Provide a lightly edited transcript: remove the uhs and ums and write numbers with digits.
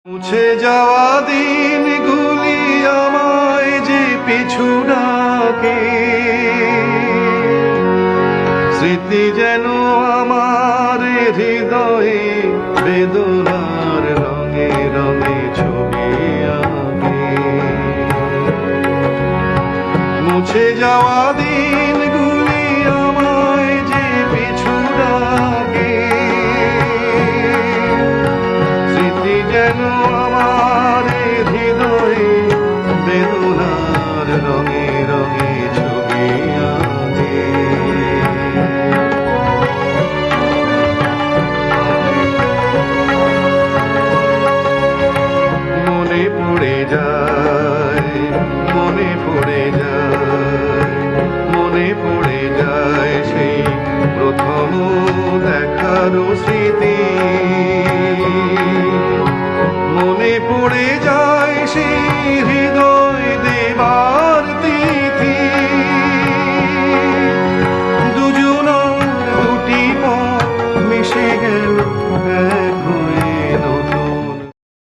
মুছে যাওয়া দিনগুলি আমায় যে পিছু ডাকে, স্মৃতি যেন আমার হৃদয়ে বেদনার রঙে রঙে ছবি আঁকে। মুছে যাওয়া দিনগুলি আমায় যে পিছু ডাকে, স্মৃতি যেন আমার হৃদয়ে বেদনার রঙে রঙে ছবি আঁকে। মনে পড়ে যায়, মনে পড়ে যায়, মনে পড়ে যায় সেই প্রথম দেখার স্মৃতি। মনে পড়ে যায় সেই হৃদয় দেবার তিথি। দুজনার দুটি পথ মিশে গেল এখন